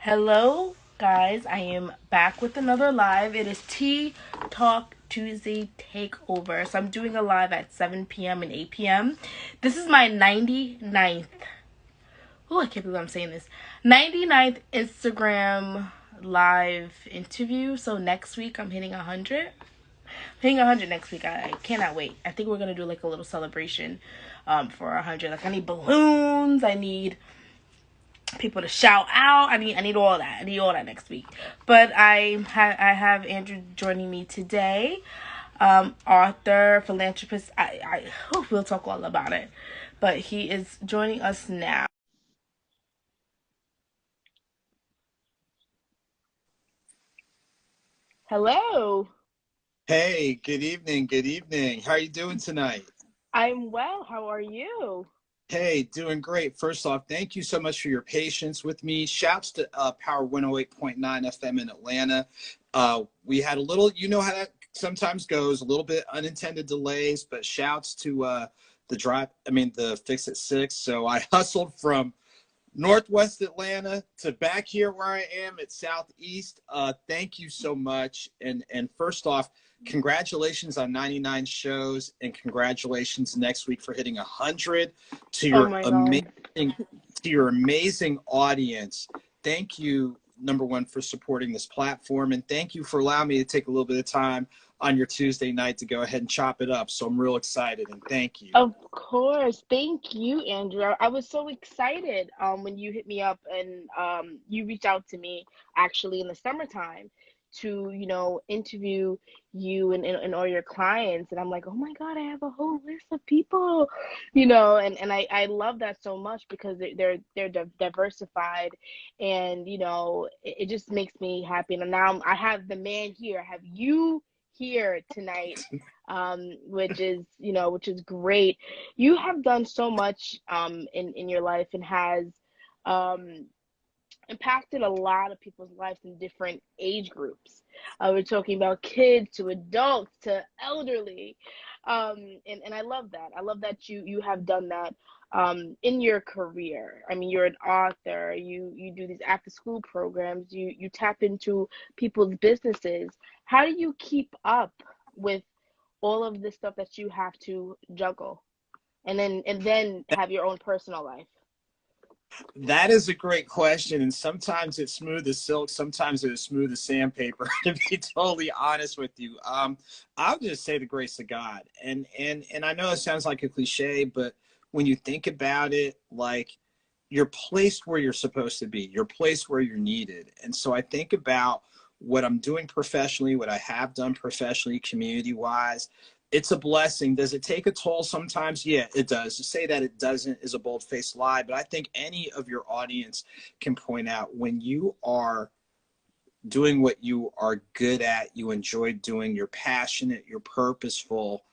Hello, guys. I am back with another live. It is Tea Talk Tuesday Takeover. So I'm doing a live at 7 p.m. and 8 p.m. This is my 99th. Oh, I can't believe I'm saying this. 99th Instagram live interview. So next week I'm hitting 100. Hitting 100 next week. I cannot wait. I think we're going to do like a little celebration for 100. Like I need balloons. I need people to shout out. I need all that. I need all that next week. But I have Andrew joining me today. Author, philanthropist. I hope we'll talk all about it. But he is joining us now. Hello. Hey, good evening. Good evening. How are you doing tonight? I'm well. How are you? Hey, doing great. First off, thank you so much for your patience with me. Shouts to Power 108.9 FM in Atlanta. We had a little, you know how that sometimes goes, a little bit unintended delays, but shouts to the Fix at 6. So I hustled from Northwest Atlanta to back here where I am at Southeast. Thank you so much. And first off, congratulations on 99 shows, and congratulations next week for hitting 100 to Oh your my amazing god. audience. Thank you, number one, for supporting this platform, and thank you for allowing me to take a little bit of time on your Tuesday night to go ahead and chop it up. So I'm real excited, and thank you. Of course. Thank you, Andrew. I was so excited when you hit me up and you reached out to me actually in the summertime to, interview you and all your clients. And I'm like, oh my God, I have a whole list of people, and I love that so much because they're diversified and, it just makes me happy. And now I have the man here. I have you here tonight, which is great. You have done so much in your life and has um, impacted a lot of people's lives in different age groups. We're talking about kids to adults to elderly, and I love that. I love that you have done that in your career. I mean, you're an author. You do these after school programs. You tap into people's businesses. How do you keep up with all of the stuff that you have to juggle and then have your own personal life? That is a great question, and sometimes it's smooth as silk, sometimes it's smooth as sandpaper. To be totally honest with you, I'll just say the grace of God, and I know it sounds like a cliche, but when you think about it, like you're placed where you're supposed to be, you're placed where you're needed, and so I think about what I'm doing professionally, what I have done professionally, community wise. It's a blessing. Does it take a toll sometimes? Yeah, it does. To say that it doesn't is a bold-faced lie, but I think any of your audience can point out when you are doing what you are good at, you enjoy doing, you're passionate, you're purposeful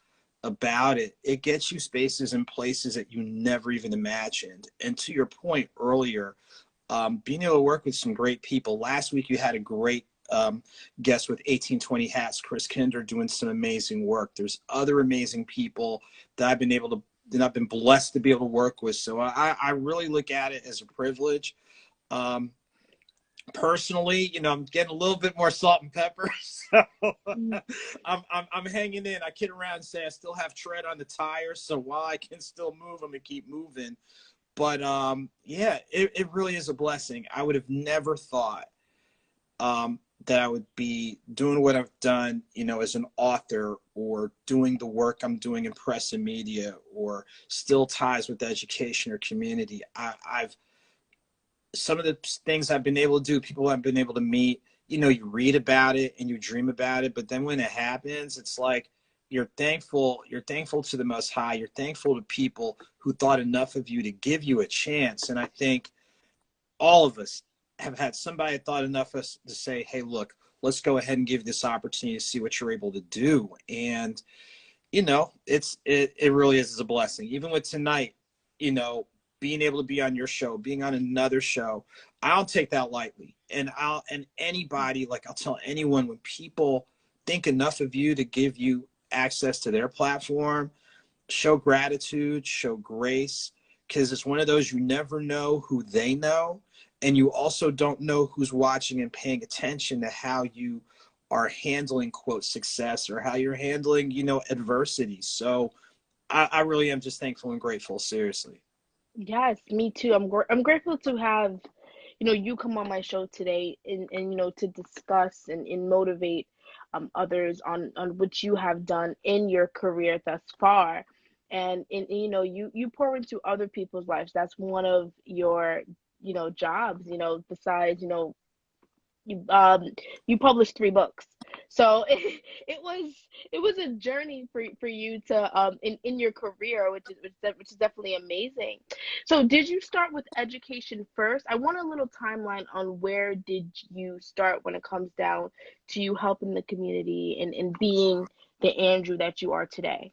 about it, it gets you spaces and places that you never even imagined. And to your point earlier, being able to work with some great people. Last week you had a great guest with 1820 Hats, Chris Kinder, doing some amazing work. There's other amazing people that I've been blessed to be able to work with. So I really look at it as a privilege. Um, Personally, I'm getting a little bit more salt and pepper, so Mm. I'm hanging in. I kid around and say I still have tread on the tires, so while I can still move, I'm gonna keep moving. But yeah, it really is a blessing. I would have never thought that I would be doing what I've done, as an author, or doing the work I'm doing in press and media, or still ties with education or community. I've Some of the things I've been able to do, people I've been able to meet, you read about it and you dream about it, but then when it happens, it's like you're thankful to the Most High, you're thankful to people who thought enough of you to give you a chance. And I think all of us have had somebody thought enough of us to say, hey, look, let's go ahead and give you this opportunity to see what you're able to do. And it really is a blessing. Even with tonight, you know, being able to be on your show, being on another show, I don't take that lightly. And anybody, like I'll tell anyone, when people think enough of you to give you access to their platform, show gratitude, show grace, because it's one of those, you never know who they know. and you also don't know who's watching and paying attention to how you are handling quote success or how you're handling, adversity. So I really am just thankful and grateful, seriously. Yes, me too. I'm grateful to have, you come on my show today and to discuss and motivate others on what you have done in your career thus far. And you pour into other people's lives. That's one of your, jobs, besides, you published 3 books. So it was a journey for you to in your career, which is definitely amazing. So did you start with education first? I want a little timeline on where did you start when it comes down to you helping the community and being the Andrew that you are today.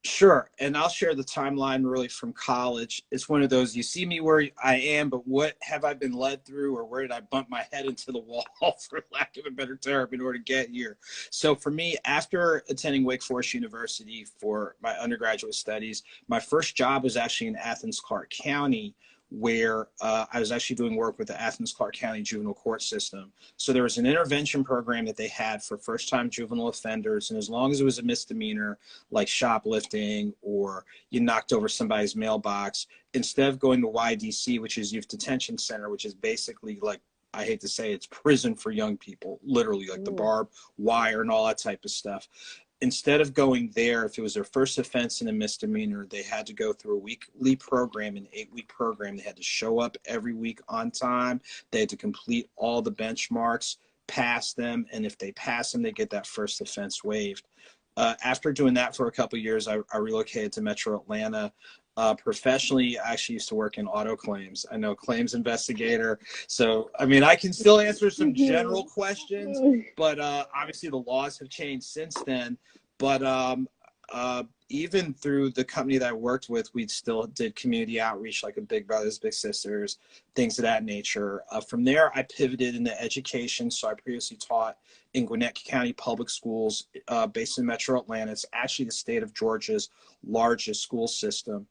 Sure. And I'll share the timeline really from college. It's one of those, you see me where I am, but what have I been led through, or where did I bump my head into the wall, for lack of a better term, in order to get here? So for me, after attending Wake Forest University for my undergraduate studies, my first job was actually in Athens, Clarke County, where I was actually doing work with the Athens Clarke County juvenile court system. So there was an intervention program that they had for first-time juvenile offenders, and as long as it was a misdemeanor, like shoplifting or you knocked over somebody's mailbox, instead of going to YDC, which is Youth Detention Center, which is basically like, I hate to say, it's prison for young people, literally, like the barbed wire and all that type of stuff. Instead of going there, if it was their first offense and a misdemeanor, they had to go through a weekly program, an 8-week program. They had to show up every week on time. They had to complete all the benchmarks, pass them, and if they pass them, they get that first offense waived. After doing that for a couple of years, I relocated to Metro Atlanta. Professionally, I actually used to work in auto claims. I know, claims investigator. So, I mean, I can still answer some general questions, but obviously the laws have changed since then. But even through the company that I worked with, we still did community outreach, like a Big Brothers, Big Sisters, things of that nature. From there, I pivoted into education. So I previously taught in Gwinnett County Public Schools, based in Metro Atlanta. It's actually the state of Georgia's largest school system.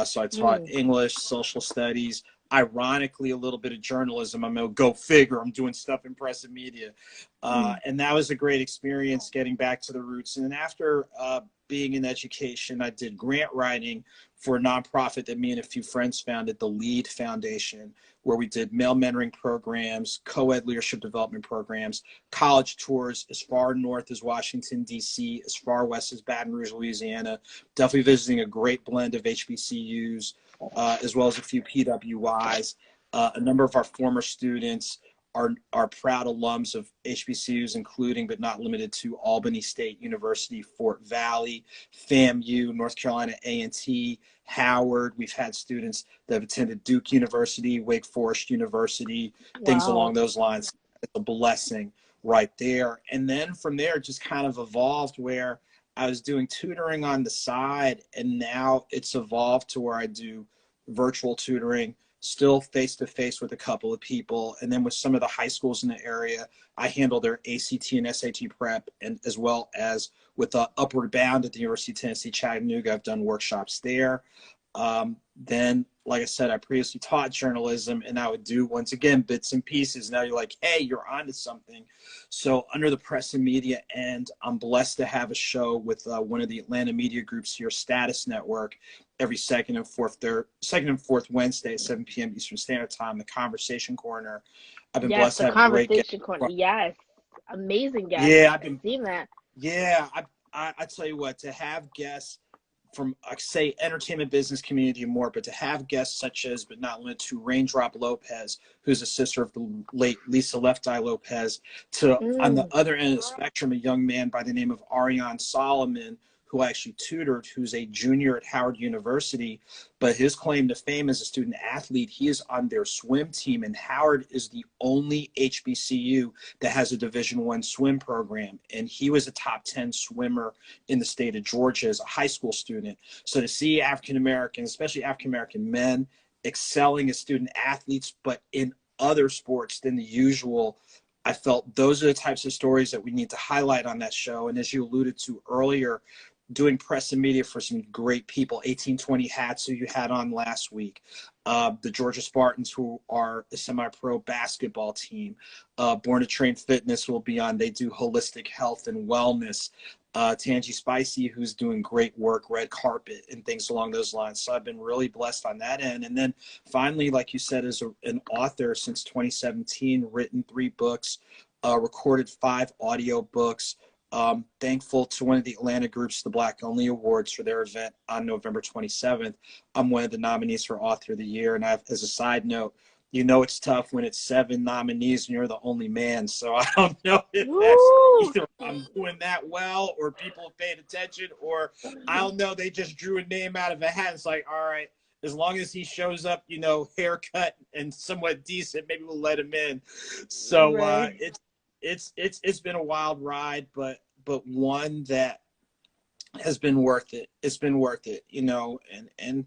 So I taught English, social studies, ironically, a little bit of journalism. I'm going to go figure. I'm doing stuff in press and media. And that was a great experience, getting back to the roots. And then after being in education, I did grant writing for a nonprofit that me and a few friends founded, the LEAD Foundation, where we did male mentoring programs, co-ed leadership development programs, college tours as far north as Washington, D.C., as far west as Baton Rouge, Louisiana, definitely visiting a great blend of HBCUs, as well as a few PWIs. A number of our former students are proud alums of HBCUs, including but not limited to Albany State University, Fort Valley, FAMU, North Carolina A&T, Howard. We've had students that have attended Duke University, Wake Forest University, things along Wow. those lines. It's a blessing right there. And then from there, it just kind of evolved where I was doing tutoring on the side, and now it's evolved to where I do virtual tutoring, still face-to-face with a couple of people. And then with some of the high schools in the area, I handle their ACT and SAT prep, and as well as with Upward Bound at the University of Tennessee, Chattanooga, I've done workshops there. Then, like I said, I previously taught journalism, and I would do, once again, bits and pieces. Now you're like, hey, you're onto something. So under the press and media end, I'm blessed to have a show with one of the Atlanta media groups here, Status Network, every second and fourth Wednesday at 7 p.m. Eastern Standard Time, the Conversation Corner. I've been Yes, blessed the to have great guests. conversation corner. Yes. Amazing guest. Yeah, I've seen that. I tell you what, to have guests from, say, entertainment business community and more, but to have guests such as, but not limited to, Raindrop Lopez, who's a sister of the late Lisa Left Eye Lopez, to, on the other end of the spectrum, a young man by the name of Ariane Solomon, who I actually tutored, who's a junior at Howard University. But his claim to fame as a student athlete, he is on their swim team, and Howard is the only HBCU that has a Division I swim program. And he was a top 10 swimmer in the state of Georgia as a high school student. So to see African Americans, especially African American men, excelling as student athletes, but in other sports than the usual, I felt those are the types of stories that we need to highlight on that show. And as you alluded to earlier, doing press and media for some great people. 1820 Hats, who you had on last week. The Georgia Spartans, who are a semi-pro basketball team. Born to Train Fitness will be on. They do holistic health and wellness. Tangi Spicy, who's doing great work, red carpet and things along those lines. So I've been really blessed on that end. And then finally, like you said, as an author since 2017, written 3 books, recorded 5 audiobooks. Thankful to one of the Atlanta groups, the Black Only Awards, for their event on November 27th. I'm one of the nominees for Author of the Year. And as a side note, you know it's tough when it's 7 nominees and you're the only man. So I don't know if that's either I'm doing that well or people have paid attention, or I don't know, they just drew a name out of a hat. It's like, all right, as long as he shows up, you know, haircut and somewhat decent, maybe we'll let him in. So Right. it's been a wild ride, but one that has been worth it. It's been worth it, you know, and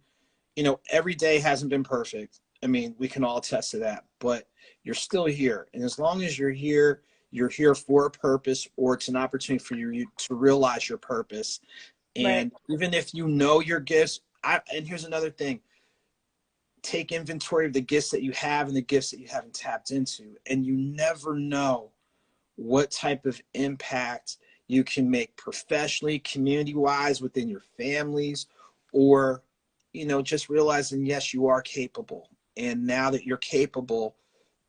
you know, every day hasn't been perfect. I mean, we can all attest to that, but you're still here. And as long as you're here for a purpose, or it's an opportunity for you to realize your purpose. And Right. even if you know your gifts, and here's another thing, take inventory of the gifts that you have and the gifts that you haven't tapped into. And you never know what type of impact you can make professionally, community-wise, within your families, or, you know, just realizing, yes, you are capable. And now that you're capable,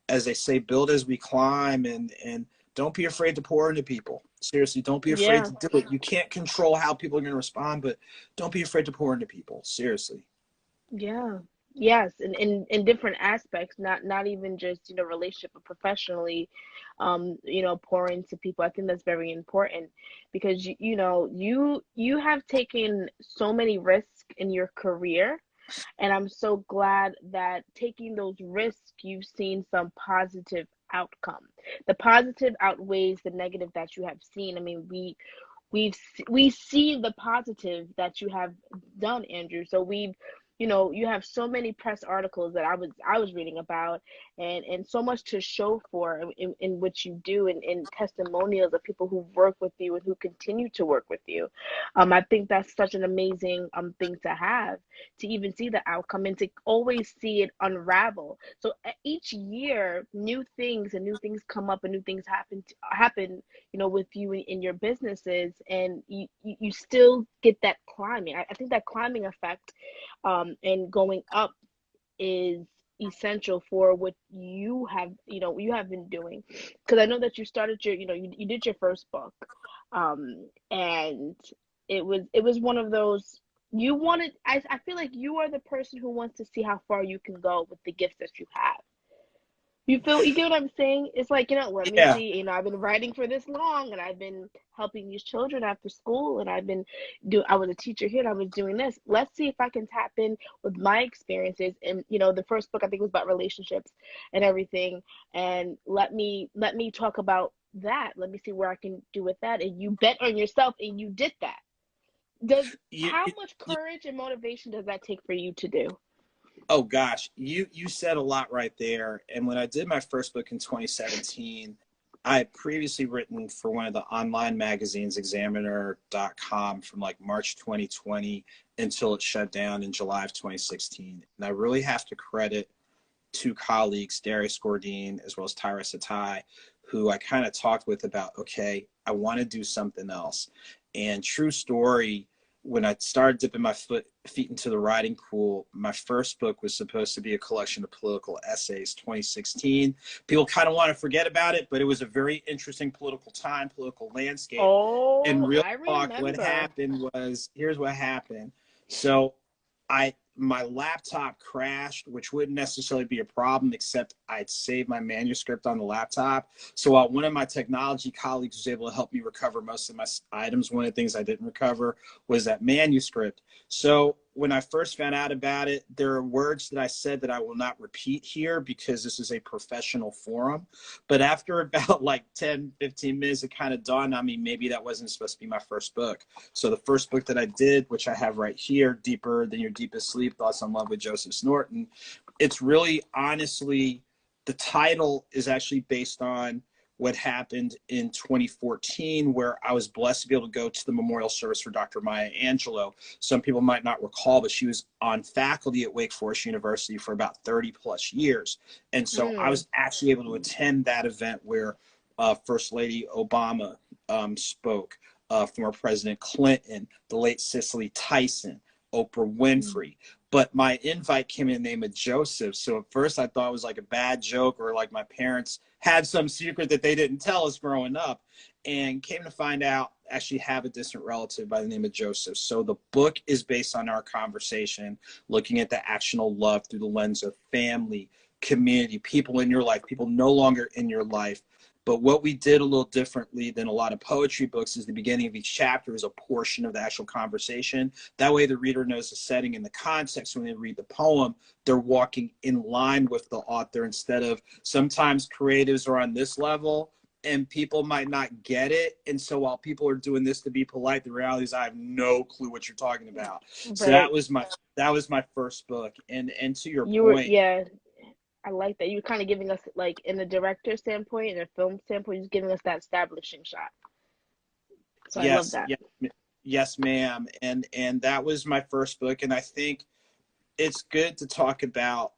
as they say, build as we climb, and don't be afraid to pour into people. Seriously, don't be afraid Yeah. to do it. You can't control how people are going to respond, but don't be afraid to pour into people. Seriously. Yeah. Yes, in different aspects, not even just, relationship, but professionally, pour into people. I think that's very important because you have taken so many risks in your career, and I'm so glad that taking those risks, you've seen some positive outcome. The positive outweighs the negative that you have seen. I mean, we see the positive that you have done, Andrew. So you have so many press articles that I was reading about, and so much to show for in what you do, and testimonials of people who work with you and who continue to work with you. I think that's such an amazing thing to have, to even see the outcome and to always see it unravel. So each year, new things come up and new things happen, with you in your businesses, and you still get that climbing. I think that climbing effect, and going up, is essential for what you have been doing, because I know that you started you did your first book, and it was one of those, you wanted. I feel like you are the person who wants to see how far you can go with the gifts that you have. You get what I'm saying? It's like, let me Yeah. see, I've been writing for this long, and I've been helping these children after school, and I was a teacher here, and I was doing this. Let's see if I can tap in with my experiences. And, the first book I think was about relationships and everything. And let me talk about that. Let me see where I can do with that. And you bet on yourself, and you did that. You, How much courage and motivation does that take for you to do? Oh gosh, you said a lot right there. And when I did my first book in 2017, I had previously written for one of the online magazines, examiner.com, from like March 2020 until it shut down in July of 2016. And I really have to credit 2 colleagues, Darius Gordine as well as Tyra Satai, who I kind of talked with about, okay, I want to do something else. And true story, when I started dipping my feet into the writing pool, my first book was supposed to be a collection of political essays, 2016. People kind of want to forget about it, but it was a very interesting political time, political landscape. And Oh, real I talk, what remember. happened was, here's what happened. So my laptop crashed, which wouldn't necessarily be a problem, except I'd saved my manuscript on the laptop. So one of my technology colleagues was able to help me recover most of my items. One of the things I didn't recover was that manuscript. So when I first found out about it, there are words that I said that I will not repeat here because this is a professional forum. But after about like 10, 15 minutes, it kind of dawned on me, maybe that wasn't supposed to be my first book. So the first book that I did, which I have right here, Deeper Than Your Deepest Sleep, Thoughts on Love with Joseph Norton, it's really honestly, the title is actually based on what happened in 2014, where I was blessed to be able to go to the memorial service for Dr. Maya Angelou. Some people might not recall, but she was on faculty at Wake Forest University for about 30 plus years. And so I Mm. was actually able to attend that event where First Lady Obama spoke, former President Clinton, the late Cicely Tyson, Oprah Mm. Winfrey. But my invite came in the name of Joseph. So at first I thought it was like a bad joke, or like my parents had some secret that they didn't tell us growing up, and came to find out actually have a distant relative by the name of Joseph. So the book is based on our conversation, looking at the actional love through the lens of family, community, people in your life, people no longer in your life. But what we did a little differently than a lot of poetry books is the beginning of each chapter is a portion of the actual conversation. That way the reader knows the setting and the context when they read the poem. They're walking in line with the author, instead of sometimes creatives are on this level and people might not get it. And so while people are doing this to be polite, the reality is I have no clue what you're talking about. So Right. that was my first book. And to your You were, point, yeah, I like that. You're kind of giving us, like, in a director standpoint, in a film standpoint, you're giving us that establishing shot. So I love yes, that. yes, yes, ma'am. And that was my first book. And I think it's good to talk about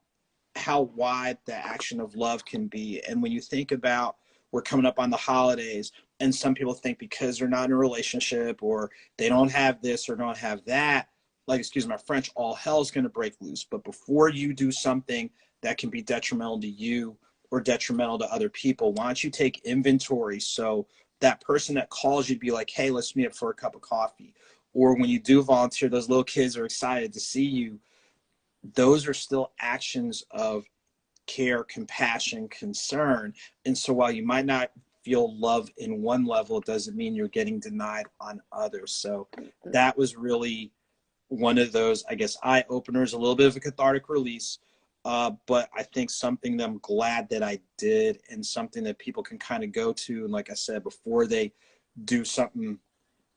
how wide the action of love can be. And when you think about, we're coming up on the holidays, and some people think because they're not in a relationship or they don't have this or don't have that, like, excuse my French, all hell's going to break loose. But before you do something that can be detrimental to you or detrimental to other people, why don't you take inventory? So that person that calls you to be like, hey, let's meet up for a cup of coffee. Or when you do volunteer, those little kids are excited to see you. Those are still actions of care, compassion, concern. And so while you might not feel love in one level, it doesn't mean you're getting denied on others. So that was really one of those, I guess, eye openers, a little bit of a cathartic release. But I think something that I'm glad that I did, and something that people can kind of go to. And like I said, before they do something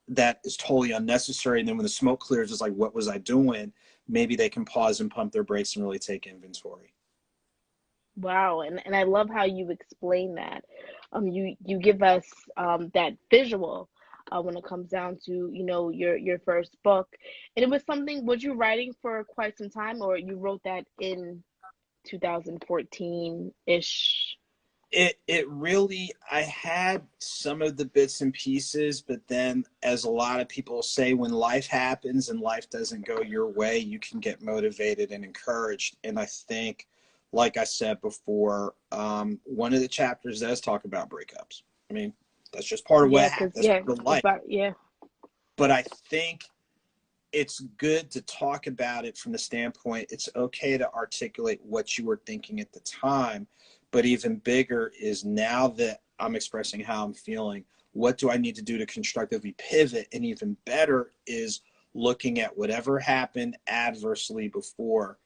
that is totally unnecessary, and then when the smoke clears, it's like, what was I doing? Maybe they can pause and pump their brakes and really take inventory. Wow, and I love how you explain that. You give us that visual when it comes down to, your first book. And it was something, was you writing for quite some time, or you wrote that in 2014-ish? It really, I had some of the bits and pieces, but then, as a lot of people say, when life happens and life doesn't go your way, you can get motivated and encouraged. And I think, like I said before, one of the chapters does talk about breakups. I mean, that's just part of what Yeah, happens. because That's yeah, part of it's life. about, yeah. But I think it's good to talk about it from the standpoint, it's okay to articulate what you were thinking at the time. But even bigger is, now that I'm expressing how I'm feeling, what do I need to do to constructively pivot? And even better is looking at whatever happened adversely before,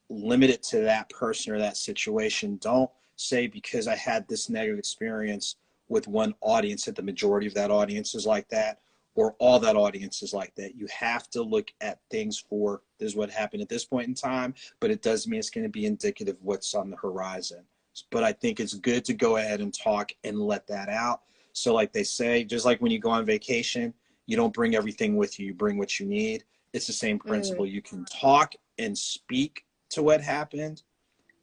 limit it to that person or that situation. Don't say, because I had this negative experience with one audience, that the majority of that audience is like that, or all that audience is like that. You have to look at things for, this is what happened at this point in time, but it does mean it's going to be indicative of what's on the horizon. But I think it's good to go ahead and talk and let that out. So like they say, just like when you go on vacation, you don't bring everything with you, you bring what you need. It's the same principle. Mm. You can talk and speak to what happened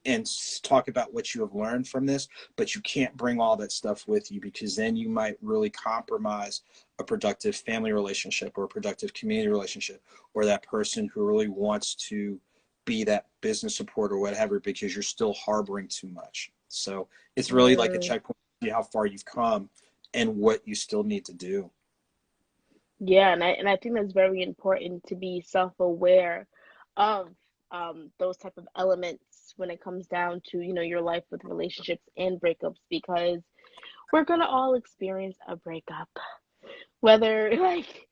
and talk about what you have learned from this, but you can't bring all that stuff with you, because then you might really compromise a productive family relationship or a productive community relationship, or that person who really wants to be that business support or whatever, because you're still harboring too much. So it's really like a Mm. checkpoint to see how far you've come and what you still need to do. Yeah, and I think that's very important to be self-aware of those type of elements when it comes down to, your life with relationships and breakups, because we're gonna all experience a breakup, whether like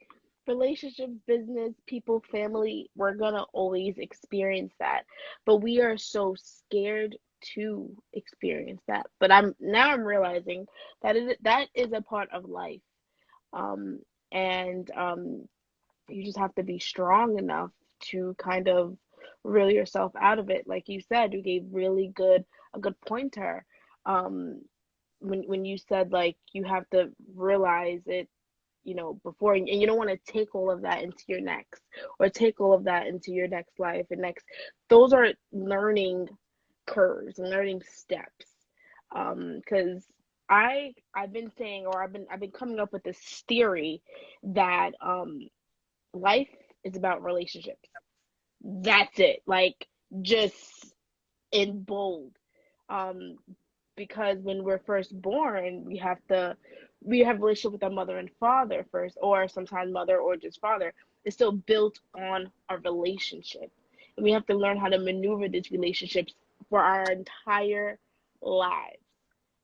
relationships, business, people, family, we're gonna always experience that. But we are so scared to experience that. But I'm realizing that is a part of life. Um, and you just have to be strong enough to kind of reel yourself out of it. Like you said, you gave really good a good pointer. Um, when you said like you have to realize it, you know, before, and you don't want to take all of that into your next, or take all of that into your next life and next. Those are learning curves and learning steps. Because I've been saying, or I've been coming up with this theory that life is about relationships. That's it. Like, just in bold. Um, because when we're first born, we have a relationship with our mother and father first, or sometimes mother or just father. It's still built on a relationship. And we have to learn how to maneuver these relationships for our entire lives.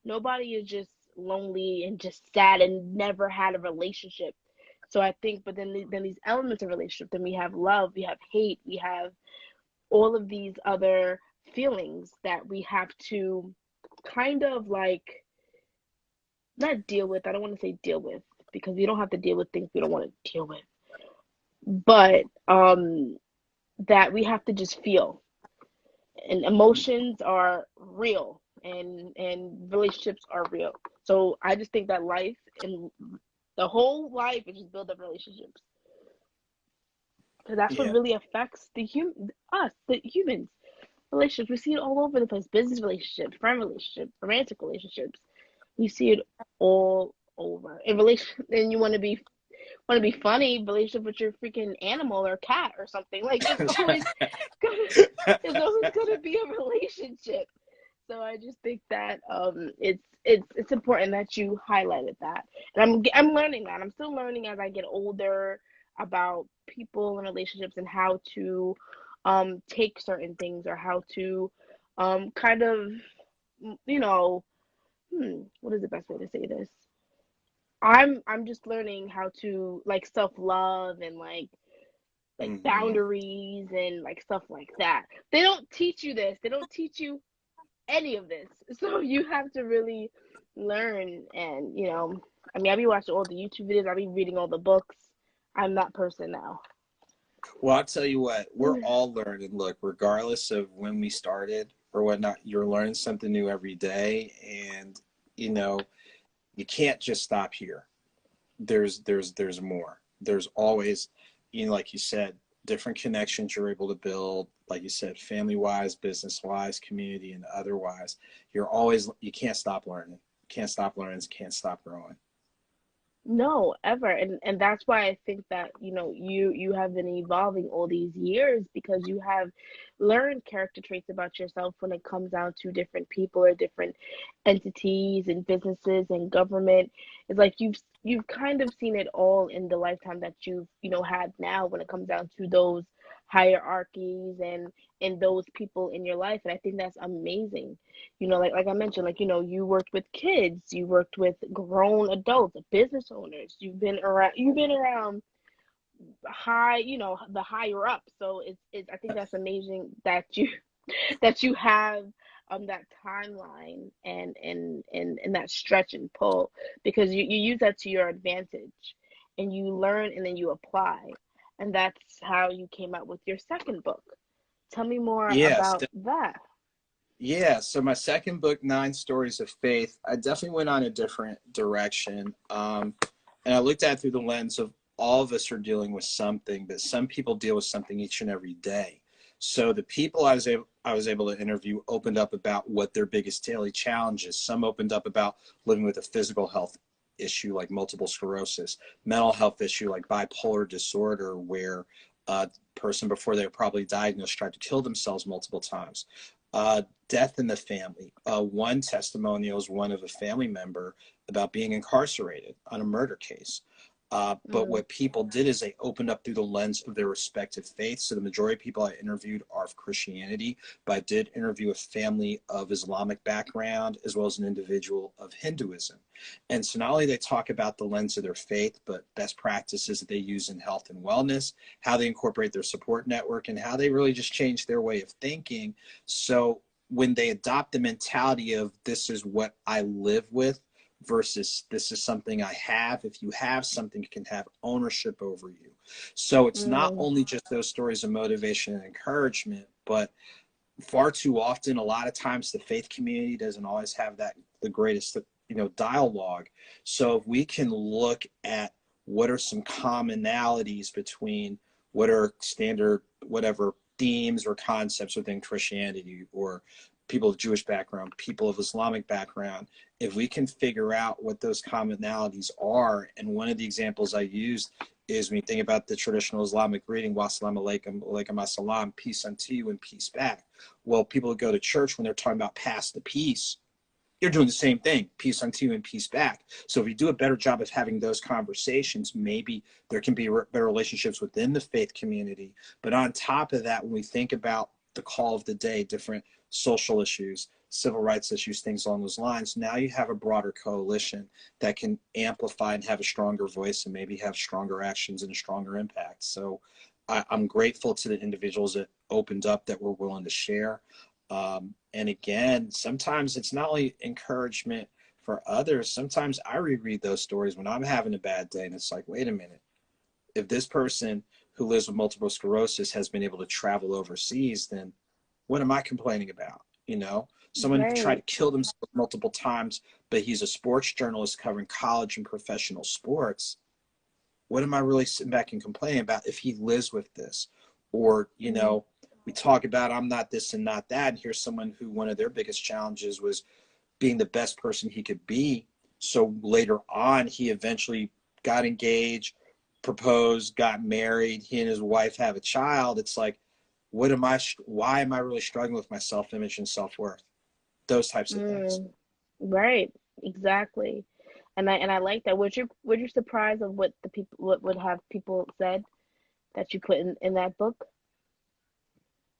Nobody is just lonely and just sad and never had a relationship. So I think, but then these elements of relationship, then we have love, we have hate, we have all of these other feelings that we have to kind of like not deal with. I don't want to say deal with, because we don't have to deal with things we don't want to deal with. But that we have to just feel. And emotions are real, and relationships are real. So I just think that life, and the whole life, is just build up relationships, because that's what Yeah. really affects the humans. Relationships, we see it all over the place. Business relationships, friend relationships, romantic relationships. We see it all over. In relation, and you want to be funny, relationship with your freaking animal or cat or something. Like, gonna there's always gonna be a relationship. So I just think that it's important that you highlighted that. And I'm learning that. I'm still learning as I get older about people and relationships, and how to take certain things, or how to kind of, you know, what is the best way to say this? I'm just learning how to, like, self-love, and like Hmm. boundaries, and like stuff like that. They don't teach you this. They don't teach you any of this. So you have to really learn. And I mean, I be watching all the YouTube videos, I be reading all the books. I'm that person now. Well, I'll tell you what, we're all learning. Look, regardless of when we started or whatnot, you're learning something new every day. And, you know, you can't just stop here. There's more. There's always, like you said, different connections you're able to build, like you said, family wise, business wise, community, and otherwise. You can't stop learning. Can't stop learning, can't stop growing. No, ever. And that's why I think that, you have been evolving all these years, because you have learned character traits about yourself when it comes down to different people, or different entities and businesses and government. It's like you've kind of seen it all in the lifetime that you've, had now, when it comes down to those hierarchies, and those people in your life. And I think that's amazing. Like I mentioned, like, you worked with kids, you worked with grown adults, business owners. You've been around high, the higher up. So it's I think that's amazing that you that you have that timeline, and that stretch and pull, because you use that to your advantage, and you learn, and then you apply. And that's how you came out with your second book. Tell me more Yes. about that. Yeah, so my second book, Nine Stories of Faith, I definitely went on a different direction. And I looked at it through the lens of all of us are dealing with something, but some people deal with something each and every day. So the people I was able to interview opened up about what their biggest daily challenge is. Some opened up about living with a physical health issue like multiple sclerosis, mental health issue like bipolar disorder, where a person before they were probably diagnosed tried to kill themselves multiple times. Death in the family. One testimonial is one of a family member about being incarcerated on a murder case. But Mm, what people did is they opened up through the lens of their respective faiths. So the majority of people I interviewed are of Christianity, but I did interview a family of Islamic background as well as an individual of Hinduism. And so not only they talk about the lens of their faith, but best practices that they use in health and wellness, how they incorporate their support network, and how they really just change their way of thinking. So when they adopt the mentality of this is what I live with versus this is something I have. If you have something, you can have ownership over you. So it's not mm, only just those stories of motivation and encouragement, but far too often, a lot of times the faith community doesn't always have the greatest dialogue. So if we can look at what are some commonalities between what are standard, whatever themes or concepts within Christianity, or people of Jewish background, people of Islamic background, if we can figure out what those commonalities are. And one of the examples I used is when you think about the traditional Islamic greeting, wassalamu alaikum, alaikum assalam, peace unto you and peace back. Well, people who go to church, when they're talking about pass the peace, you're doing the same thing, peace unto you and peace back. So if you do a better job of having those conversations, maybe there can be better relationships within the faith community. But on top of that, when we think about the call of the day, different social issues, civil rights issues, things along those lines, now you have a broader coalition that can amplify and have a stronger voice and maybe have stronger actions and a stronger impact. So I'm grateful to the individuals that opened up, that were willing to share. And again, sometimes it's not only encouragement for others. Sometimes I reread those stories when I'm having a bad day, and it's like, wait a minute, if this person who lives with multiple sclerosis has been able to travel overseas, then what am I complaining about? Someone tried Right. to kill themselves multiple times, but he's a sports journalist covering college and professional sports. What am I really sitting back and complaining about if he lives with this? Or, Mm. we talk about I'm not this and not that. And here's someone who one of their biggest challenges was being the best person he could be. So later on, he eventually got engaged, proposed, got married. He and his wife have a child. It's like, why am I really struggling with my self-image and self-worth? Those types of things. Mm. Right. Exactly. And I like that. Was you surprised of what the people what would have people said that you put in that book?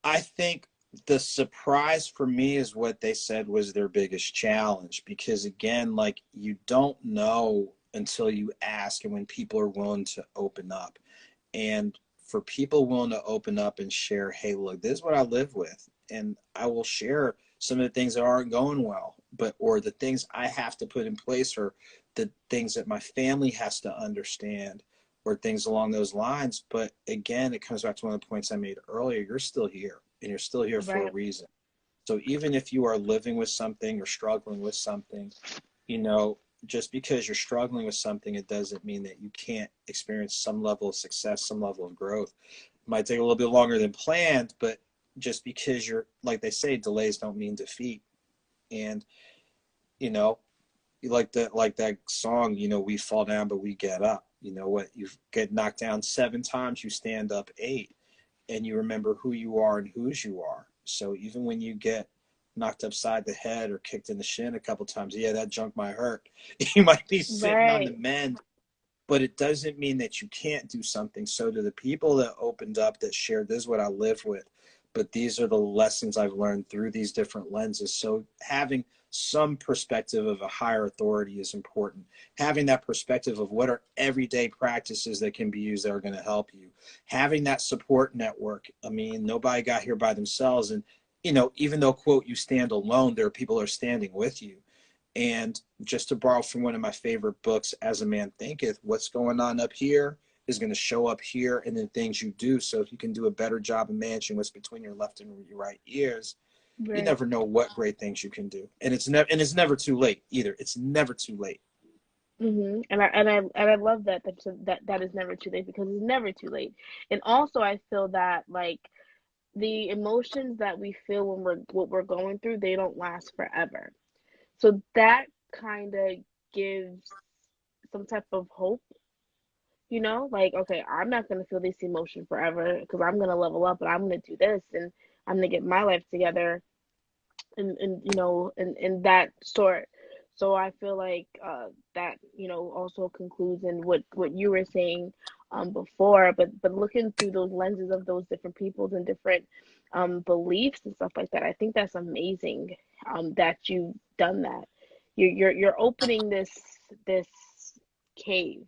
I think the surprise for me is what they said was their biggest challenge, because again, like, you don't know until you ask and when people are willing to open up. And for people willing to open up and share, hey, look, this is what I live with, and I will share some of the things that aren't going well, or the things I have to put in place, or the things that my family has to understand, or things along those lines. But again, it comes back to one of the points I made earlier. You're still here, and you're still here for a Right. reason. So even if you are living with something or struggling with something, you know, just because you're struggling with something, it doesn't mean that you can't experience some level of success, some level of growth. It might take a little bit longer than planned, but just because you're, like they say, delays don't mean defeat. And, you know, like that song, we fall down, but we get up. You know what? You get knocked down 7 times, you stand up 8, and you remember who you are and whose you are. So even when you get knocked upside the head or kicked in the shin a couple times, yeah, that junk might hurt. You might be sitting on the Right. mend, but it doesn't mean that you can't do something. So to the people that opened up, that shared, this is what I live with, but these are the lessons I've learned through these different lenses. So having some perspective of a higher authority is important. Having that perspective of what are everyday practices that can be used that are going to help you. Having that support network. I mean, nobody got here by themselves. And, even though, quote, you stand alone, there are people who are standing with you. And just to borrow from one of my favorite books, As a Man Thinketh, what's going on up here is going to show up here and then things you do. So if you can do a better job of managing what's between your left and your right ears, you Right. never know what great things you can do. And it's never too late either. It's never too late. And I love that is never too late, because it's never too late. And also I feel that, like, the emotions that we feel when what we're going through, they don't last forever. So that kind of gives some type of hope, like, okay, I'm not going to feel this emotion forever, because I'm going to level up and I'm going to do this, and I'm going to get my life together, and and that sort. So I feel like that also concludes in what you were saying before, but looking through those lenses of those different peoples and different beliefs and stuff like that, I think that's amazing, that you've done that. You're opening this cave,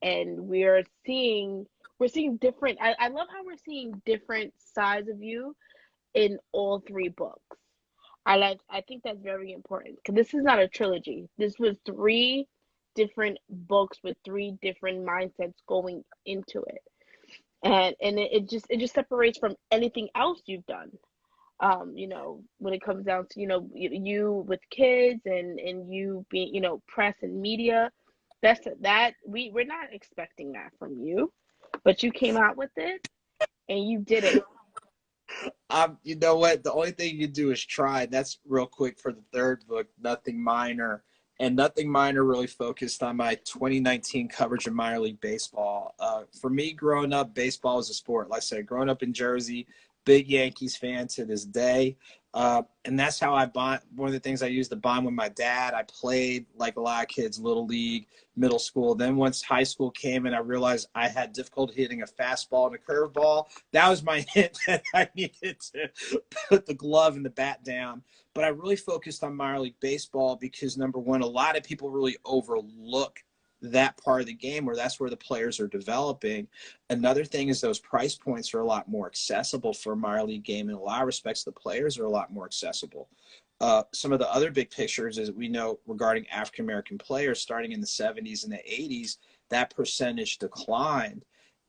and we're seeing different. I love how we're seeing different sides of you in all three books. I think that's very important, because this is not a trilogy. This was three different books with three different mindsets going into it. And it just separates from anything else you've done. You know, when it comes down to, you know, you with kids and you being, you know, press and media. We're not expecting that from you, but you came out with it and you did it. You know what? The only thing you do is try. That's real quick for the third book, Nothing Minor. And Nothing Minor really focused on my 2019 coverage of minor league baseball. For me, growing up, baseball was a sport. Like I said, growing up in Jersey, big Yankees fan to this day. And that's how I bond. One of the things I used to bond with my dad. I played like a lot of kids, little league, middle school. Then once high school came and I realized I had difficulty hitting a fastball and a curveball, that was my hint that I needed to put the glove and the bat down. But I really focused on minor league baseball because, number one, a lot of people really overlook that part of the game where that's where the players are developing. Another thing is those price points are a lot more accessible for a minor league game. In a lot of respects, the players are a lot more accessible. Some of the other big pictures is we know regarding African-American players starting in the 70s and the 80s, that percentage declined.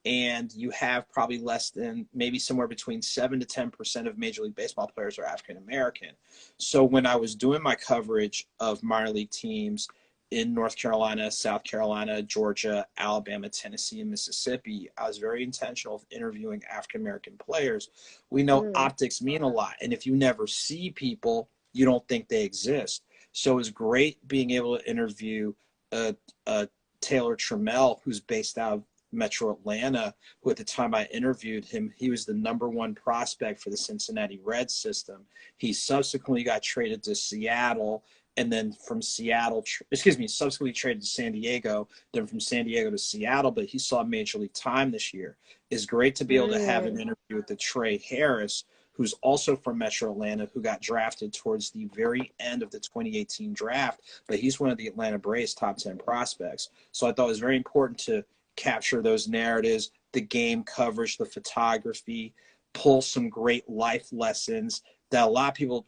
And you have probably less than maybe somewhere between 7 to 10% of Major League Baseball players are African-American. So when I was doing my coverage of minor league teams in North Carolina, South Carolina, Georgia, Alabama, Tennessee, and Mississippi, I was very intentional of interviewing African-American players. We know Mm, optics mean a lot. And if you never see people, you don't think they exist. So it was great being able to interview Taylor Trammell, who's based out of Metro Atlanta, who at the time I interviewed him, he was the #1 prospect for the Cincinnati Reds system. He subsequently got traded to Seattle, and then from Seattle, subsequently traded to San Diego, then from San Diego to Seattle, but he saw Major League time this year. It's great to be able to have an mm, interview with the Trey Harris, who's also from Metro Atlanta, who got drafted towards the very end of the 2018 draft, but he's one of the Atlanta Braves' top 10 prospects. So I thought it was very important to capture those narratives, the game coverage, the photography, pull some great life lessons that a lot of people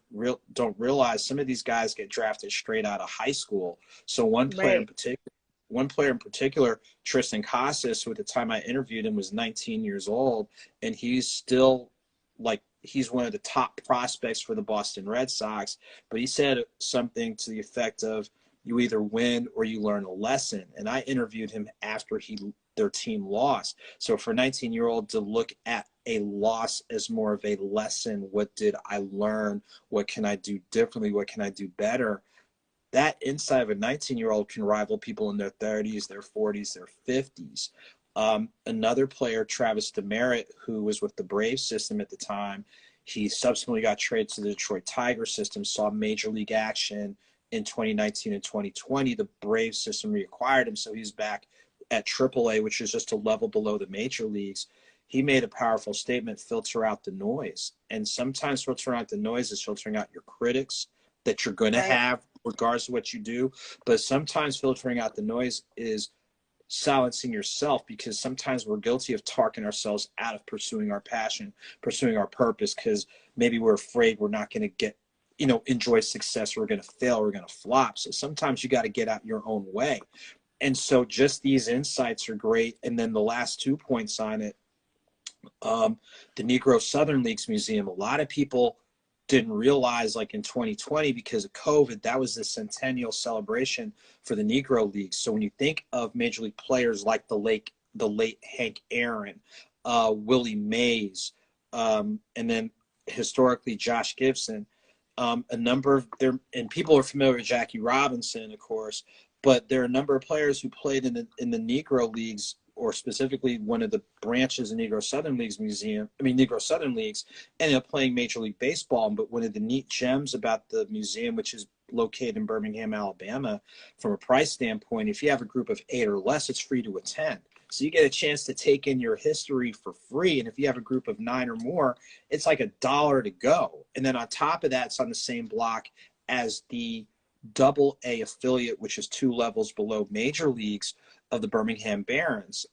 don't realize. Some of these guys get drafted straight out of high school. So right. one player in particular, Tristan Casas, who at the time I interviewed him was 19 years old, and he's still he's one of the top prospects for the Boston Red Sox. But he said something to the effect of, you either win or you learn a lesson. And I interviewed him after their team lost. So for a 19-year-old to look at a loss as more of a lesson, what did I learn? What can I do differently? What can I do better? That insight of a 19-year-old can rival people in their 30s, their 40s, their 50s. Another player, Travis Demerit, who was with the Braves system at the time, he subsequently got traded to the Detroit Tigers system, saw major league action in 2019 and 2020. The Braves system reacquired him, so he's back at AAA, which is just a level below the major leagues. He made a powerful statement: filter out the noise. And sometimes filtering out the noise is filtering out your critics that you're going to Right. have regardless of what you do. But sometimes filtering out the noise is silencing yourself, because sometimes we're guilty of talking ourselves out of pursuing our passion, pursuing our purpose, because maybe we're afraid we're not going to get, enjoy success, we're going to fail, we're going to flop. So sometimes you got to get out your own way. And so just these insights are great. And then the last 2 points on it, the Negro Southern Leagues Museum, a lot of people didn't realize, like in 2020, because of COVID, that was the centennial celebration for the Negro Leagues. So when you think of major league players like the late Hank Aaron, Willie Mays, and then historically Josh Gibson, a number of there, and people are familiar with Jackie Robinson, of course, but there are a number of players who played in the Negro Leagues, or specifically one of the branches of Negro Southern Leagues, ended up playing Major League Baseball. But one of the neat gems about the museum, which is located in Birmingham, Alabama, from a price standpoint, if you have a group of 8 or less, it's free to attend. So you get a chance to take in your history for free. And if you have a group of 9 or more, it's like $1 to go. And then on top of that, it's on the same block as the AA affiliate, which is 2 levels below major leagues, of the Birmingham Barons.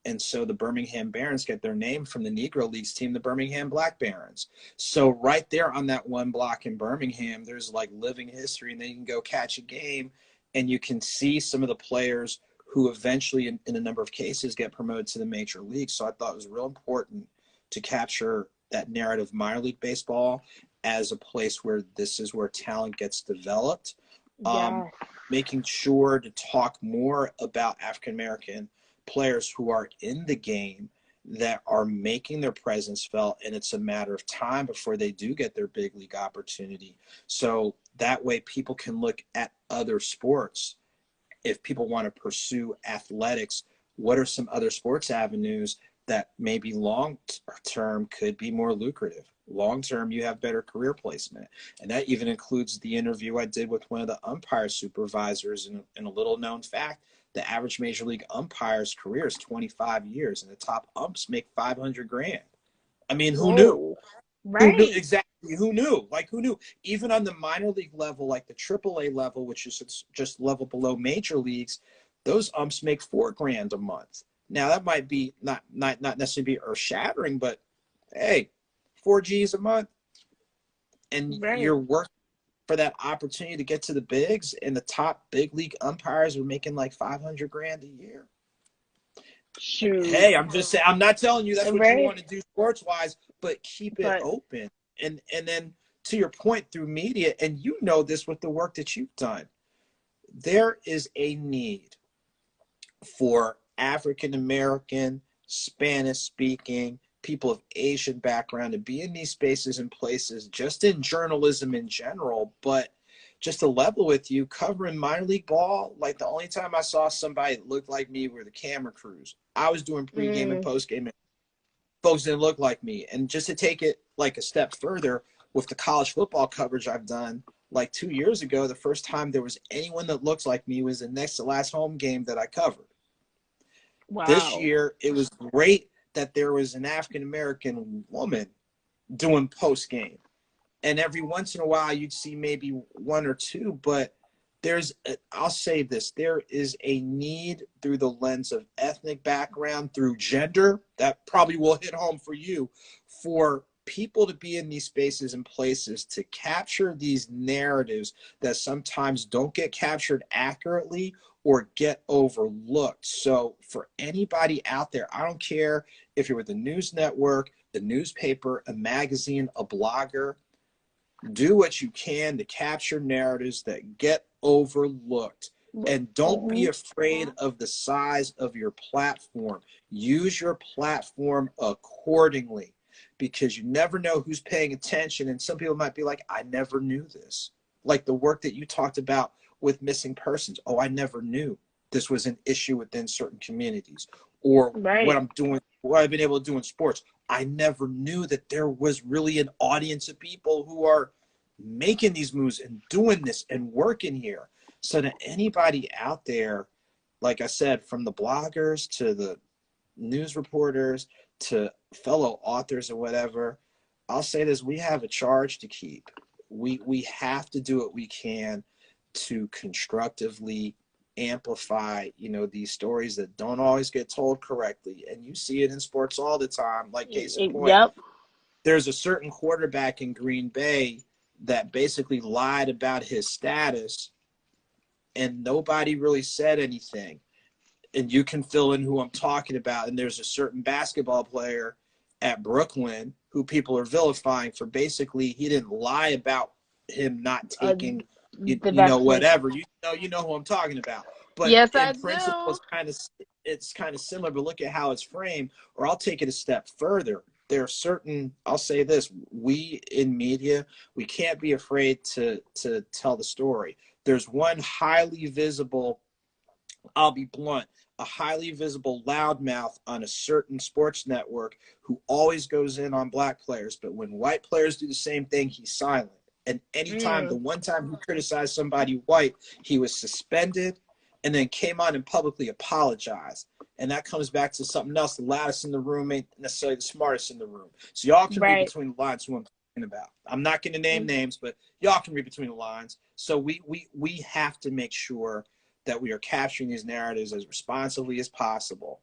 And so the Birmingham Barons get their name from the Negro Leagues team, the Birmingham Black Barons. So right there on that one block in Birmingham, there's like living history, and then you can go catch a game and you can see some of the players who eventually, in a number of cases, get promoted to the major leagues. So I thought it was real important to capture that narrative minor league baseball as a place where this is where talent gets developed. Yeah. Making sure to talk more about African American players who are in the game that are making their presence felt, and it's a matter of time before they do get their big league opportunity. So that way people can look at other sports. If people want to pursue athletics, what are some other sports avenues that maybe long term could be more lucrative? Long term, you have better career placement. And that even includes the interview I did with one of the umpire supervisors. And a little known fact, the average major league umpire's career is 25 years, and the top umps make 500 grand. I mean, who knew? Whoa. Who knew? Right. Exactly. Who knew? Like, who knew? Even on the minor league level, like the AAA level, which is just level below major leagues, those umps make 4 grand a month. Now that might be not necessarily be earth shattering, but hey, 4 G's a month, and Right. you're working for that opportunity to get to the bigs, and the top big league umpires are making like 500 grand a year. Shoot. Hey, I'm just saying, I'm not telling you that's what you Right. want to do sports wise, but keep it But open. And then to your point, through media, and you know this with the work that you've done, there is a need for African American, Spanish speaking, people of Asian background to be in these spaces and places, just in journalism in general. But just to level with you, covering minor league ball, like the only time I saw somebody that looked like me were the camera crews. I was doing pregame and postgame, and folks didn't look like me. And just to take it like a step further, with the college football coverage I've done, like 2 years ago, the first time there was anyone that looks like me was the next to last home game that I covered. This wow. year, it was great that there was an African American woman doing post game. And every once in a while, you'd see maybe one or two, but I'll say this, there is a need through the lens of ethnic background, through gender, that probably will hit home for you, for people to be in these spaces and places to capture these narratives that sometimes don't get captured accurately or get overlooked. So for anybody out there, I don't care if you're with a news network, a newspaper, a magazine, a blogger, do what you can to capture narratives that get overlooked. And don't be Mm-hmm. afraid of the size of your platform. Use your platform accordingly, because you never know who's paying attention. And some people might be like, I never knew this. Like the work that you talked about with missing persons. Oh, I never knew this was an issue within certain communities. Or what Right. I'm doing, what I've been able to do in sports. I never knew that there was really an audience of people who are making these moves and doing this and working here. So to anybody out there, like I said, from the bloggers to the news reporters to fellow authors or whatever, I'll say this: we have a charge to keep. We have to do what we can to constructively amplify, these stories that don't always get told correctly. And you see it in sports all the time. Like case in point, Yep. there's a certain quarterback in Green Bay that basically lied about his status, and nobody really said anything. And you can fill in who I'm talking about. And there's a certain basketball player at Brooklyn who people are vilifying for basically, he didn't lie about him not taking, The vaccine. whatever. You know who I'm talking about. But Yes, I in principle, do. it's kind of similar, but look at how it's framed. Or I'll take it a step further. There are certain, I'll say this, we in media, we can't be afraid to tell the story. There's one highly visible, I'll be blunt, a highly visible loudmouth on a certain sports network who always goes in on black players. But when white players do the same thing, he's silent. And the one time he criticized somebody white, he was suspended and then came on and publicly apologized. And that comes back to something else. The loudest in the room ain't necessarily the smartest in the room. So y'all can read Right. between the lines who I'm talking about. I'm not going to name names, but y'all can read between the lines. So we have to make sure that we are capturing these narratives as responsibly as possible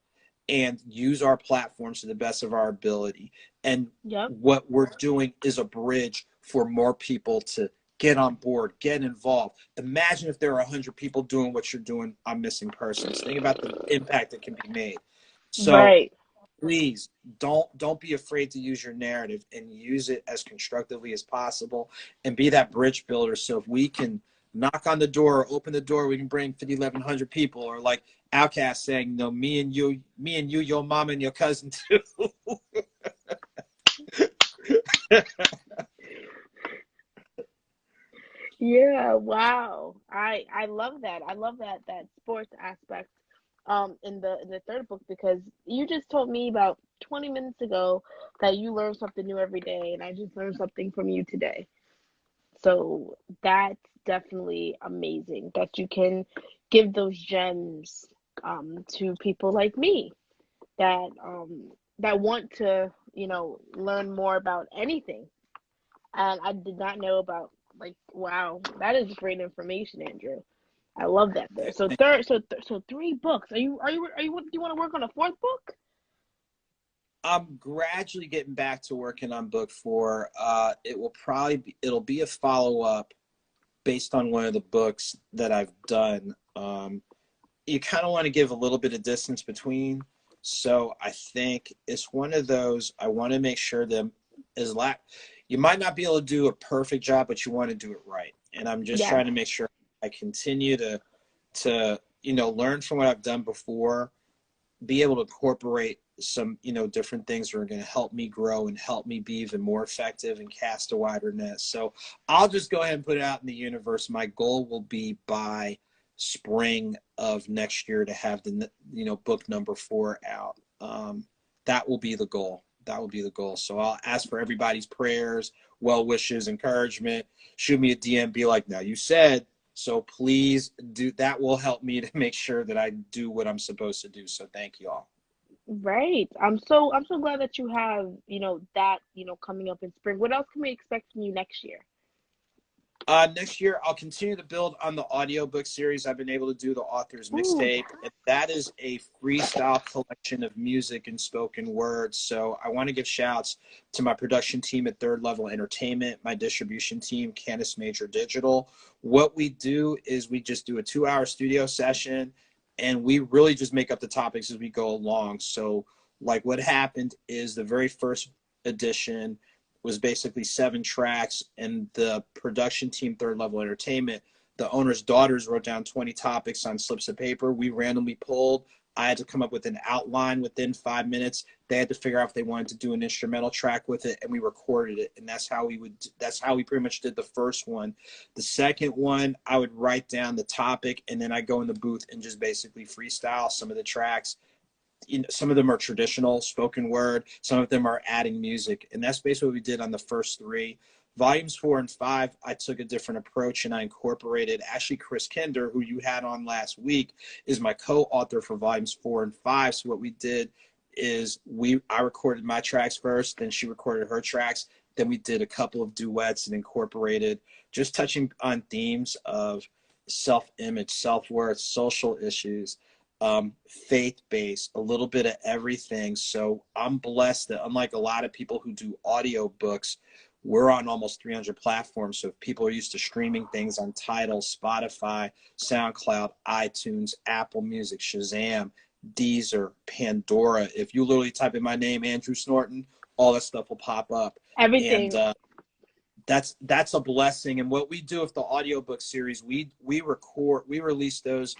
and use our platforms to the best of our ability. And Yep. what we're doing is a bridge for more people to get on board, get involved. Imagine if there are 100 people doing what you're doing on missing persons. Think about the impact that can be made. So Right. please don't be afraid to use your narrative and use it as constructively as possible and be that bridge builder. So if we can knock on the door or open the door, we can bring 5,100 people, or like Outcast saying, no, me and you, your mom and your cousin too. Yeah, wow. I love that. I love that sports aspect in the third book, because you just told me about 20 minutes ago that you learn something new every day, and I just learned something from you today. So that's definitely amazing that you can give those gems to people like me that that want to, learn more about anything. And I did not know about, like, wow, that is great information, Andrew. I love that there. So so three books. Do you want to work on a fourth book? I'm gradually getting back to working on book 4. It'll be a follow-up based on one of the books that I've done. You kind of want to give a little bit of distance between. So I think it's one of those, I want to make sure that you might not be able to do a perfect job, but you want to do it right. And I'm just Yes. trying to make sure I continue to learn from what I've done before, be able to incorporate some, different things that are going to help me grow and help me be even more effective and cast a wider net. So I'll just go ahead and put it out in the universe. My goal will be by spring of next year to have the, book number 4 out. That will be the goal. That will be the goal. So I'll ask for everybody's prayers, well wishes, encouragement. Shoot me a DM, be like, now you said, so please do. That will help me to make sure that I do what I'm supposed to do. So thank you all. Right. I'm so glad that you have, that, coming up in spring. What else can we expect from you next year? Next year, I'll continue to build on the audiobook series. I've been able to do the author's Ooh, mixtape. And that is a freestyle collection of music and spoken words. So I want to give shouts to my production team at Third Level Entertainment, my distribution team, Canis Major Digital. What we do is we just do a 2-hour studio session, and we really just make up the topics as we go along. So like what happened is the very first edition was basically 7 tracks, and the production team, Third Level Entertainment, the owner's daughters wrote down 20 topics on slips of paper. We randomly pulled. I had to come up with an outline within 5 minutes. They had to figure out if they wanted to do an instrumental track with it, and we recorded it. And that's how we pretty much did the first one. The second one, I would write down the topic, and then I go in the booth and just basically freestyle some of the tracks. Some of them are traditional spoken word, some of them are adding music, and that's basically what we did on the first 3 volumes. 4 and 5, I took a different approach, and I incorporated, actually, Chris Kinder, who you had on last week, is my co-author for volumes 4 and 5. So what we did is I recorded my tracks first, then she recorded her tracks, then we did a couple of duets and incorporated, just touching on themes of self-image, self-worth, social issues, faith-based, a little bit of everything. So I'm blessed that, unlike a lot of people who do audiobooks, we're on almost 300 platforms. So if people are used to streaming things on Tidal, Spotify, SoundCloud, iTunes, Apple Music, Shazam, Deezer, Pandora, if you literally type in my name, Andrew Snorton, all that stuff will pop up. everything. And that's a blessing. And what we do with the audiobook series, we release those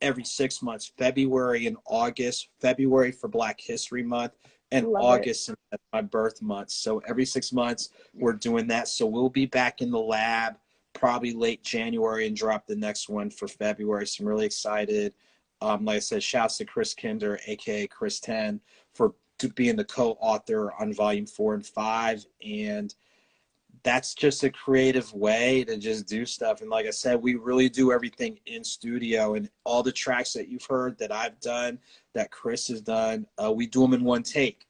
every 6 months, February and August. February for Black History Month, and Love it. August, and that's my birth month. So every 6 months we're doing that. So we'll be back in the lab probably late January and drop the next one for February. So I'm really excited. Like I said, shouts to Chris Kinder, aka Chris 10, for being the co-author on volume 4 and 5. And that's just a creative way to just do stuff. And like I said, we really do everything in studio, and all the tracks that you've heard that I've done, that Chris has done, we do them in one take.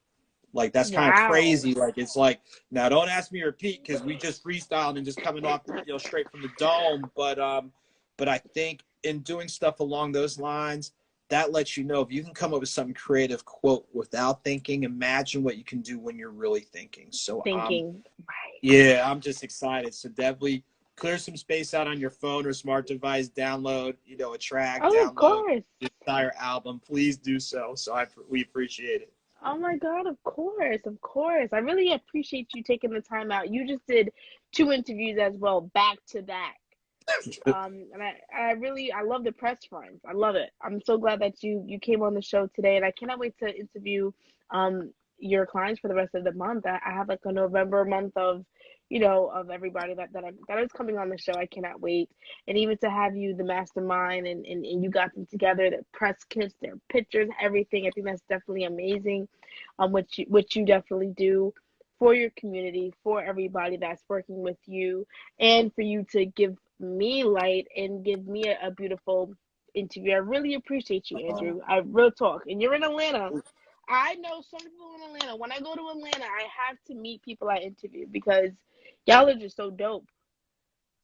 Like, that's kind of Wow. crazy. Like, it's like, now don't ask me to repeat, because we just freestyled and just coming off, straight from the dome. But I think in doing stuff along those lines, that lets you know if you can come up with something creative, quote, without thinking, imagine what you can do when you're really thinking. So Thinking. Right. yeah, I'm just excited. So definitely clear some space out on your phone or smart device, download, a track, Oh, of download course. the entire album. Please do so. So we appreciate it. Oh my God, of course, of course. I really appreciate you taking the time out. You just did two interviews as well, back to back. And I love the press runs. I love it. I'm so glad that you came on the show today, and I cannot wait to interview your clients for the rest of the month. I have like a November month of, of everybody that is coming on the show. I cannot wait, and even to have you the mastermind, and you got them together, their press kits, their pictures, everything. I think that's definitely amazing. What you definitely do for your community, for everybody that's working with you, and for you to give me light and give me a beautiful interview. I really appreciate you, Andrew. I real talk. And you're in Atlanta. I know some people in Atlanta. When I go to Atlanta, I have to meet people I interview because y'all are just so dope.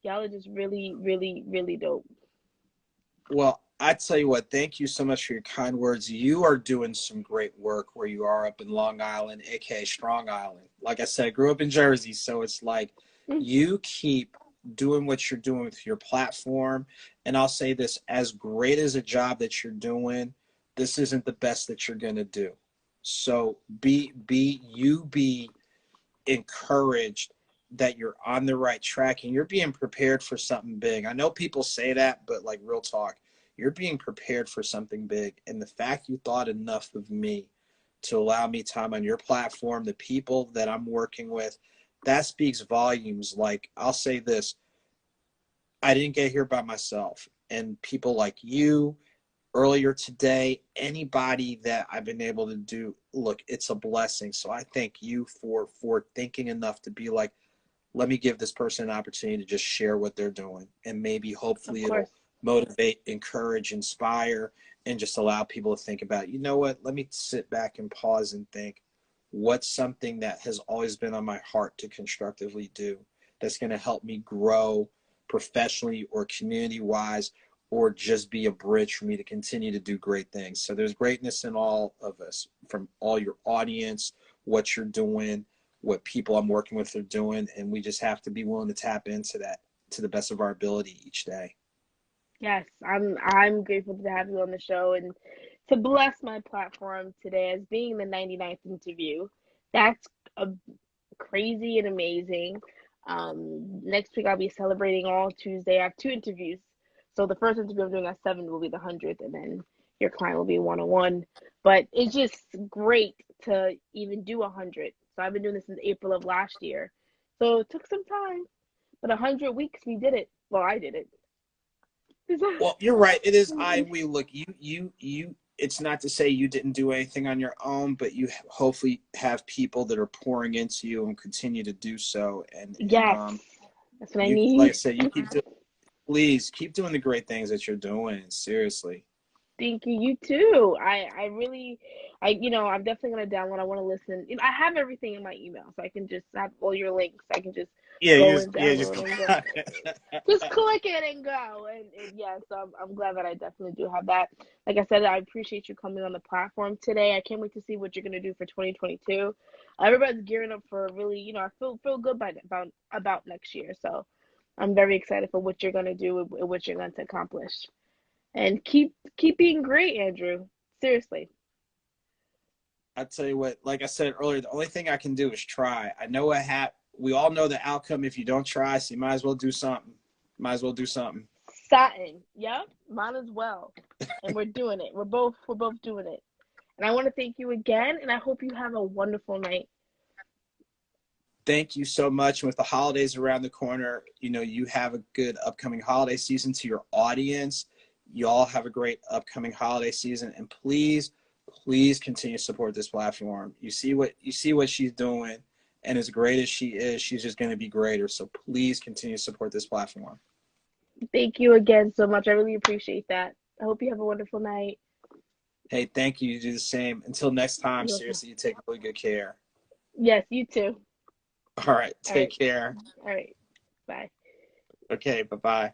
Y'all are just really, really, really dope. Well, I tell you what, thank you so much for your kind words. You are doing some great work where you are up in Long Island, aka Strong Island. Like I said, I grew up in Jersey, so it's like you keep doing what you're doing with your platform. And I'll say this, as great as a job that you're doing, this isn't the best that you're gonna do. So be encouraged that you're on the right track and you're being prepared for something big. I know people say that, but like real talk, you're being prepared for something big. And the fact you thought enough of me to allow me time on your platform, the people that I'm working with, that speaks volumes. Like I'll say this, I didn't get here by myself. And people like you earlier today, anybody that I've been able to do, look, it's a blessing. So I thank you for thinking enough to be like, let me give this person an opportunity to just share what they're doing. And maybe Of hopefully it'll course. motivate, encourage, inspire, and just allow people to think about, you know what, let me sit back and pause and think, what's something that has always been on my heart to constructively do that's going to help me grow professionally or community wise, or just be a bridge for me to continue to do great things. So there's greatness in all of us, from all your audience, what you're doing, what people I'm working with are doing, and we just have to be willing to tap into that to the best of our ability each day. Yes, I'm grateful to have you on the show and to bless my platform today as being the 99th interview. That's a crazy and amazing. Next week I'll be celebrating all Tuesday. I have two interviews. So the first interview I'm doing at 7 will be the 100th, and then your client will be 101. But it's just great to even do 100. So I've been doing this since April of last year. So it took some time, but 100 weeks we did it. Well, I did it. Well, you're right. It is we look, you it's not to say you didn't do anything on your own, but you hopefully have people that are pouring into you and continue to do so. And Yes, that's what I you, like I need. said, you please keep doing the great things that you're doing. Seriously. Thank you. You too. I really, I'm definitely gonna download. I want to listen. I have everything in my email, so I can just have all your links. I can just Yeah, go and just download and go. Just click it and go. And yeah, so I'm glad that I definitely do have that. Like I said, I appreciate you coming on the platform today. I can't wait to see what you're gonna do for 2022. Everybody's gearing up for really, I feel good about next year. So I'm very excited for what you're gonna do and what you're going to accomplish. And keep being great, Andrew. Seriously. I tell you what, like I said earlier, the only thing I can do is try. I know we all know the outcome if you don't try, so you might as well do something. Might as well do something. Satin. Yep. Mine as well. And we're doing it. We're both doing it. And I want to thank you again, and I hope you have a wonderful night. Thank you so much. And with the holidays around the corner, you have a good upcoming holiday season. To your audience, you all have a great upcoming holiday season. And please continue to support this platform. You see what she's doing, and as great as she is, she's just going to be greater. So please continue to support this platform. Thank you again so much. I really appreciate that. I hope you have a wonderful night. Hey, thank you. You do the same. Until next time, You're welcome. seriously, you take really good care. Yes, you too. All right, All right. take care. All right. Bye. Okay, bye-bye.